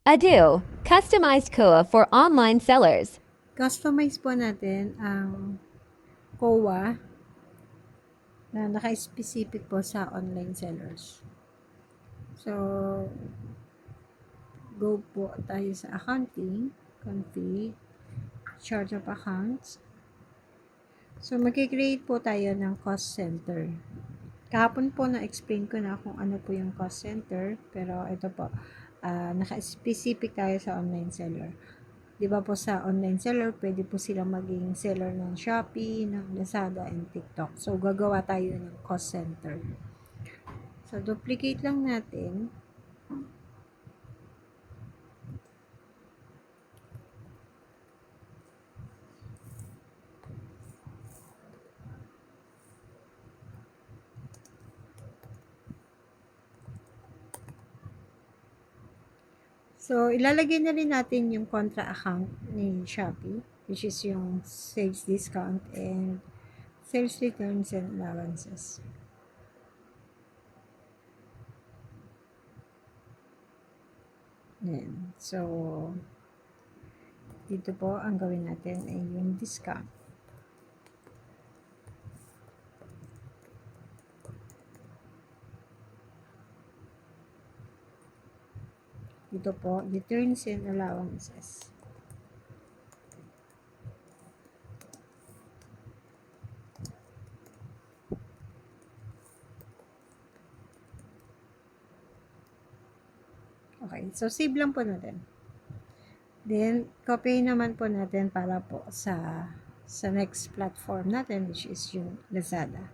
Ado, customized Koa for online sellers. Customize po natin ang COA na naka-specific po sa online sellers. So, go po tayo sa accounting, config, chart of accounts. So, mag-create po tayo ng cost center. Kahapon po na-explain ko na kung ano po yung cost center, pero ito po, naka-specific tayo sa online seller. Di ba po sa online seller, pwede po silang maging seller ng Shopee, ng Lazada, and TikTok. So, gagawa tayo ng cost center. So, duplicate lang natin. So, ilalagay na rin natin yung contra account ni Shopee, which is yung sales discount and sales returns and allowances. Yan. So, dito po, ang gawin natin ay yung discount. Dito po, returns and allowances. Okay, so save lang po natin. Then, copy naman po natin para po sa next platform natin, which is yung Lazada.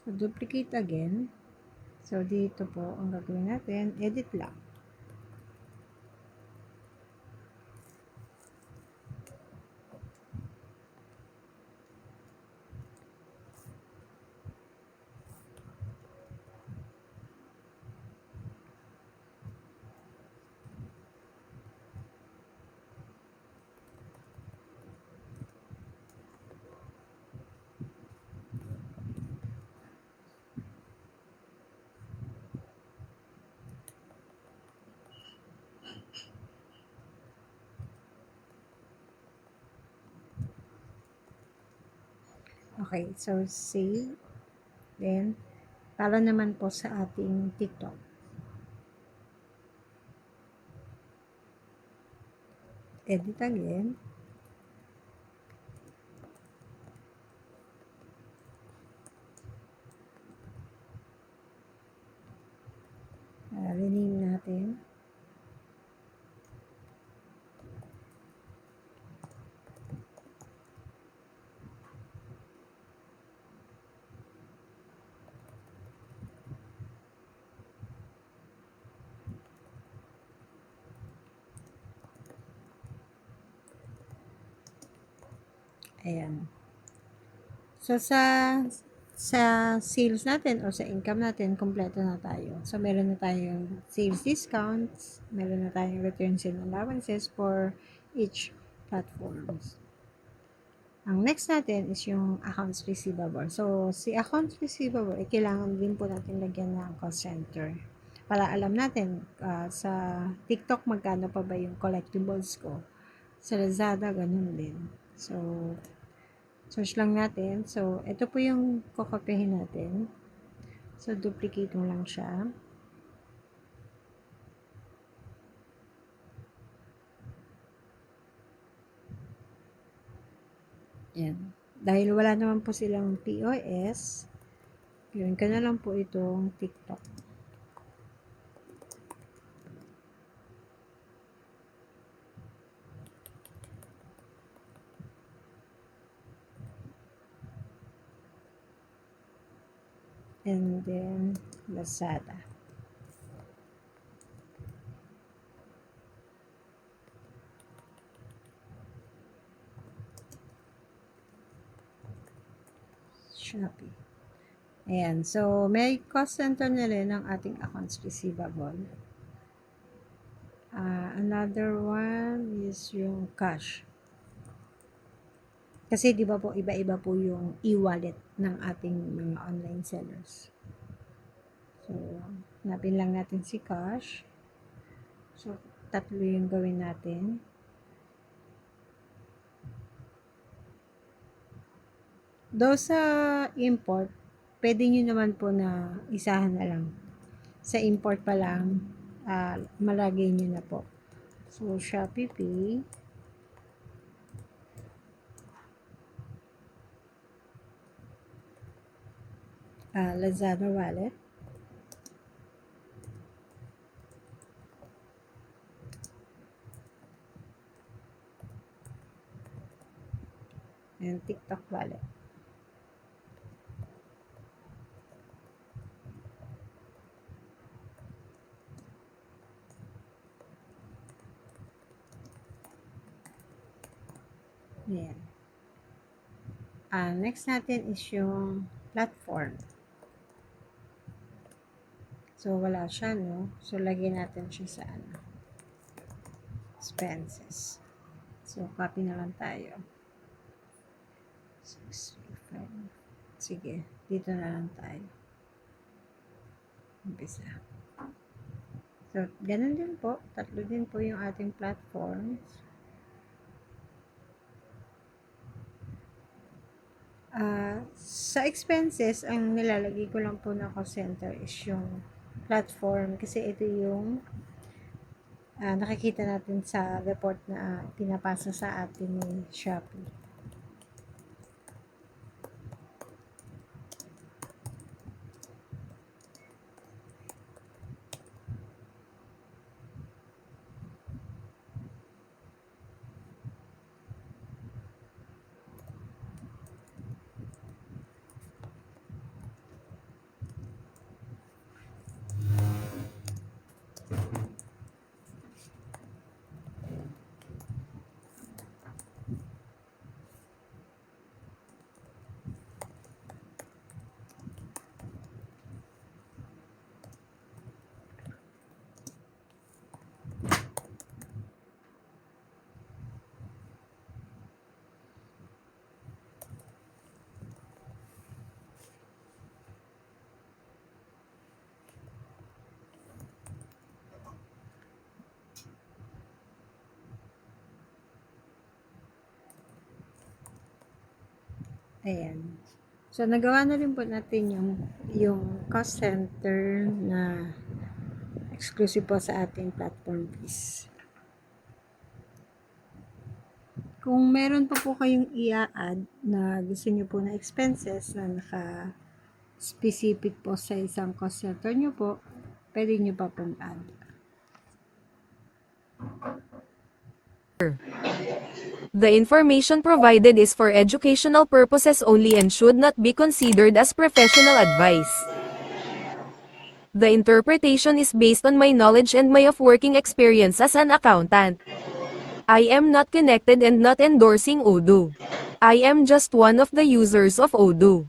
So, duplicate again. So, dito po, ang gagawin natin, edit lang. Okay, so save. Then, para naman po sa ating TikTok. Edit again. Rename natin. Ayan. So, sa sales natin o sa income natin, kompleto na tayo. So, meron na tayong sales discounts, meron na tayong returns and allowances for each platforms. Ang next natin is yung accounts receivable. So, si accounts receivable, kailangan din po natin lagyan ng cost center. Para alam natin sa TikTok magkano pa ba yung collectibles ko. Sa Lazada, ganun din. So, search lang natin. So, ito po yung kukopihin natin. So, duplicate mo lang siya. Yan. Dahil wala naman po silang POS, gawin ka na lang po itong TikTok. And then, Lazada. Shopee. Ayan. So, may cost center na rin ang ating accounts receivable. Another one is yung cash. Kasi di ba po iba-iba po yung e-wallet ng ating mga online sellers. So, hanapin lang natin si cash. So, tatlo yung gawin natin. Though sa import, pwede nyo naman po na isahan na lang. Sa import pa lang, malagay nyo na po. So, Shopee Pay. Lazada wallet. And TikTok wallet. Ayan. Next natin is yung platform. So, wala siya, no? So, lagyan natin siya sa expenses. So, copy na lang tayo. 635. Sige, dito na lang tayo. Umpisa. So, ganun din po. Tatlo din po yung ating platforms. Sa expenses, ang nilalagay ko lang po na cost center is yung platform kasi ito yung nakikita natin sa report na pinapasa sa atin ni Shopee. Ayan. So, nagawa na rin po natin yung cost center na exclusive po sa ating platform fees. Kung meron pa po kayong i-add na gusto nyo po na expenses na naka-specific po sa isang cost center nyo po, pwede nyo pa pong add. The information provided is for educational purposes only and should not be considered as professional advice. The interpretation is based on my knowledge and my of working experience as an accountant. I am not connected and not endorsing Odoo. I am just one of the users of Odoo.